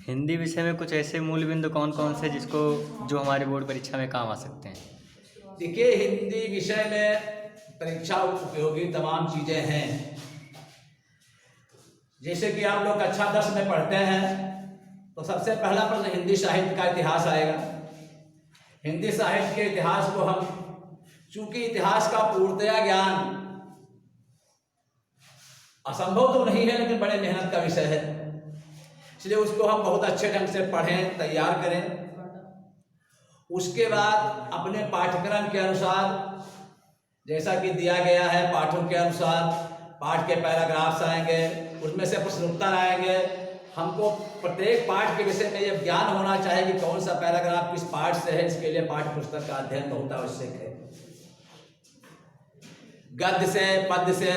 हिंदी विषय में कुछ ऐसे मूल बिंदु कौन कौन से जिसको जो हमारी बोर्ड परीक्षा में काम आ सकते हैं? देखिए, हिंदी विषय में परीक्षा उपयोगी तमाम चीज़ें हैं। जैसे कि आप लोग कक्षा 10 में पढ़ते हैं तो सबसे पहला प्रश्न हिंदी साहित्य का इतिहास आएगा। हिंदी साहित्य के इतिहास को हम, चूंकि इतिहास का पूर्णतया ज्ञान असंभव तो नहीं है लेकिन बड़े मेहनत का विषय है, इसलिए उसको हम बहुत अच्छे ढंग से पढ़ें, तैयार करें। उसके बाद अपने पाठ्यक्रम के अनुसार, जैसा कि दिया गया है पाठों के अनुसार, पाठ के पैराग्राफ्स आएंगे, उसमें से प्रश्न उत्तर आएंगे। हमको प्रत्येक पाठ के विषय में यह ज्ञान होना चाहिए कि कौन सा पैराग्राफ किस पाठ से है। इसके लिए पाठ्य पुस्तक का अध्ययन बहुत आवश्यक है। गद्य से, पद्य से,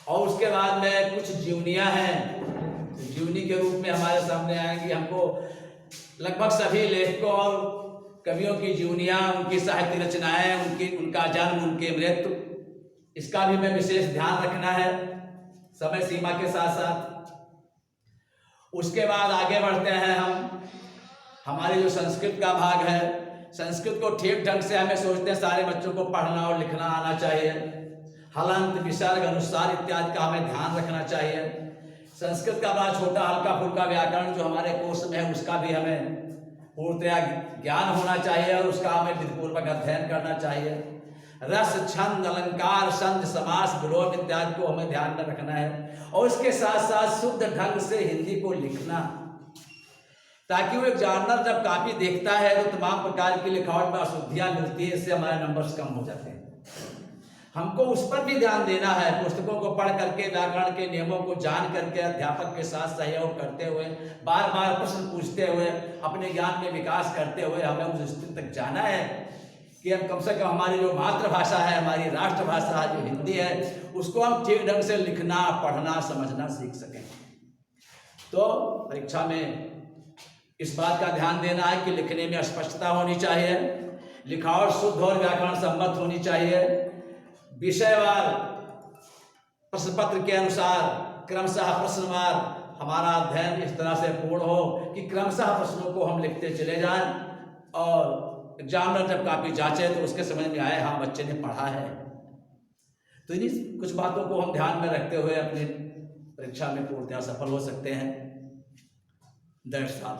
और उसके बाद में कुछ जीवनियाँ हैं, जीवनी के रूप में हमारे सामने आएंगी। हमको लगभग सभी लेखकों और कवियों की जीवनियाँ, उनकी साहित्य रचनाएं, उनका जन्म, उनके मृत्यु, इसका भी हमें विशेष ध्यान रखना है समय सीमा के साथ साथ। उसके बाद आगे बढ़ते हैं हम। हमारी जो संस्कृत का भाग है, संस्कृत को ठीक ढंग से हमें सोचते हैं सारे बच्चों को पढ़ना और लिखना आना चाहिए। हलंत, विसर्ग, अनुस्वार इत्यादि का हमें ध्यान रखना चाहिए। संस्कृत का बड़ा छोटा हल्का फुल्का व्याकरण जो हमारे कोर्स में है उसका भी हमें पूर्णतया ज्ञान होना चाहिए और उसका हमें विधिपूर्वक अध्ययन करना चाहिए। रस, छंद, अलंकार, संध, समास, विलोम इत्यादि को हमें ध्यान में रखना है और इसके साथ साथ शुद्ध ढंग से हिंदी को लिखना, ताकि वो एग्जामिनर जब कॉपी देखता है तो तमाम प्रकार की लिखावट में अशुद्धियां मिलती है, इससे हमारे नंबर्स कम हो जाते हैं। हमको उस पर भी ध्यान देना है। पुस्तकों को पढ़ करके, व्याकरण के नियमों को जान करके, अध्यापक के साथ सहयोग करते हुए, बार बार प्रश्न पूछते हुए, अपने ज्ञान में विकास करते हुए हमें उस स्थिति तक जाना है कि हम कम से कम हमारी जो मातृभाषा है, हमारी राष्ट्रभाषा जो हिंदी है, उसको हम ठीक ढंग से लिखना, पढ़ना, समझना सीख सकें। तो परीक्षा में इस बात का ध्यान देना है कि लिखने में स्पष्टता होनी चाहिए, लिखावट शुद्ध और व्याकरण सम्मत होनी चाहिए। विषयवार प्रश्न पत्र के अनुसार क्रमशः प्रश्नवार हमारा अध्ययन इस तरह से पूर्ण हो कि क्रमशः प्रश्नों को हम लिखते चले जाएं और एग्जामिनर जब कॉपी जांचे तो उसके समझ में आए हाँ बच्चे ने पढ़ा है। तो इन्हीं कुछ बातों को हम ध्यान में रखते हुए अपनी परीक्षा में पूर्णतया सफल हो सकते हैं। That's all.